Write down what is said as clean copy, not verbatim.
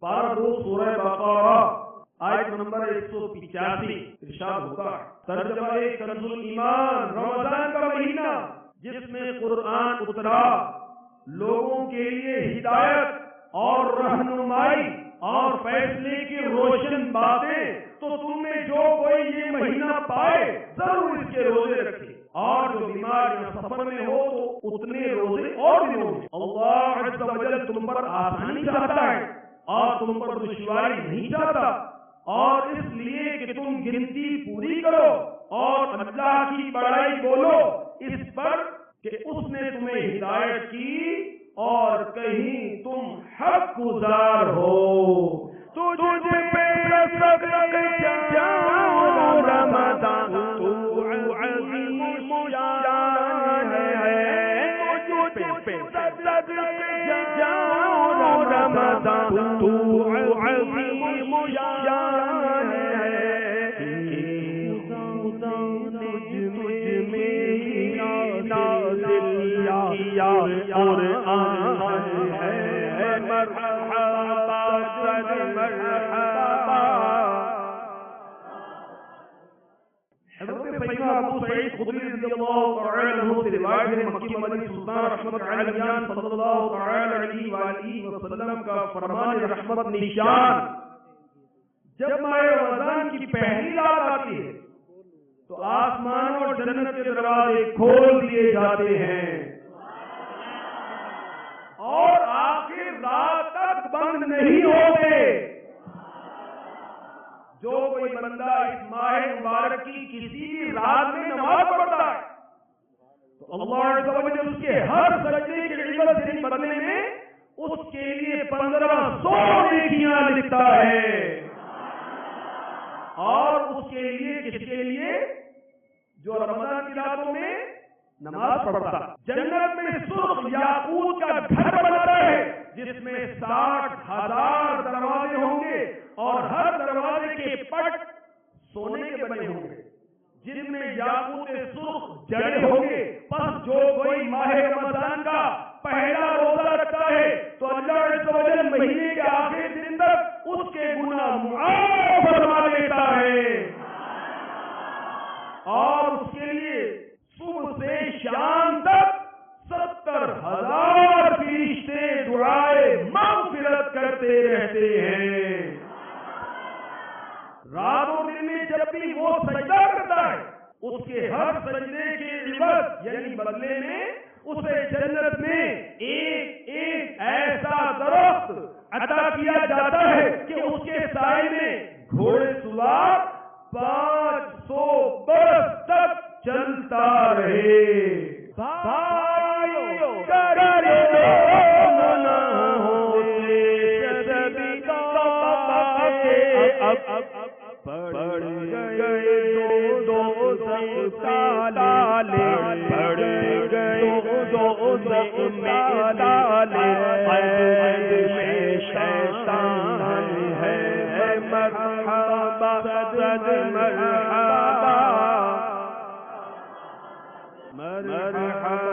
پارہ 2 سورہ بقرہ آیت نمبر 185 ارشاد ہوتا ہے، ترجمہ کنز الایمان، رمضان کا مہینہ جس میں قرآن اترا، لوگوں کے لیے ہدایت اور رہنمائی اور فیصلے کی روشن باتیں، تو تم میں جو کوئی یہ مہینہ پائے ضرور اس کے روزے رکھے، اور جو بیمار یا سفر میں ہو تو اتنے روزے اور دنوں میں۔ اللہ عز و جل تم پر آسانی چاہتا ہے اور تم پر دشواری نہیں چاہتا، اور اس لیے کہ تم گنتی پوری کرو اور اللہ کی بڑائی بولو اس پر کہ اس نے تمہیں ہدایت کی اور کہیں تم حق گزار ہو۔ تجھ پہ صدقے جاؤ رمضان، تو عظیم شان ہے، تجھ پہ صدقے جاؤ رمضان، تو عظیم شان ہے، تجھ میں نازل کیا قرآن ہے، مرحبا صد مرحبا۔ حضرت سیدنا ابو سعید خدری رضی اللہ تعالی عنہ سے روایت ہے، مکی مدنی سلطان رحمت علیان صلی اللہ تعالی علیہ وآلہ وسلم کا فرمان رحمت نشان، جب ماہ رمضان کی پہلی رات آتی ہے تو آسمان اور جنت کے دروازے کھول دیے جاتے ہیں اور آخر رات تک بند نہیں ہوتے۔ جو کوئی بندہ اس ماہ مبارک کی کسی بھی رات میں نماز پڑھتا ہے تو اللہ عز و جل اس کے ہر سجدے کے عوض سے بدلے میں اس کے لیے 1500 نیکیاں لکھتا ہے، اور اس کے لیے کس کے لیے؟ جو رمضان کی راتوں میں نماز پڑھتا ہے۔ جنت میں سرخ یاقوت کا گھر بناتا ہے جس میں 60,000 دروازے ہوں گے اور ہر دروازے کے پٹ سونے کے بنے ہوں گے، جن میں یاقوت سرخ جڑے ہوں گے۔ پس جو کوئی ماہ رمضان کا پہلا روزہ رکھتا ہے تو اللہ عز و جل مہینے کے آخری دن تک اس کے گناہ معاف فرما دیتا ہے، اور اس کے لیے صبح سے شام تک 70,000 فرشتے دعائے مغفرت کرتے رہتے ہیں۔ رات و دن میں جب بھی وہ سجدہ کرتا ہے اس کے ہر سجدے کے عوض یعنی بدلے میں اسے جنت میں ایک ایک ایسا درخت عطا کیا جاتا ہے کہ اس کے سائے میں گھوڑے سوار 500 برس تک چلتا رہے۔ بھائیو کرے گناہوں سے سبھی پڑ گئے دوزخ تالے، پڑ گئے دوزخ تالے، قید میں شیطان ہے، مرحبا صد مرحبا، مرحبا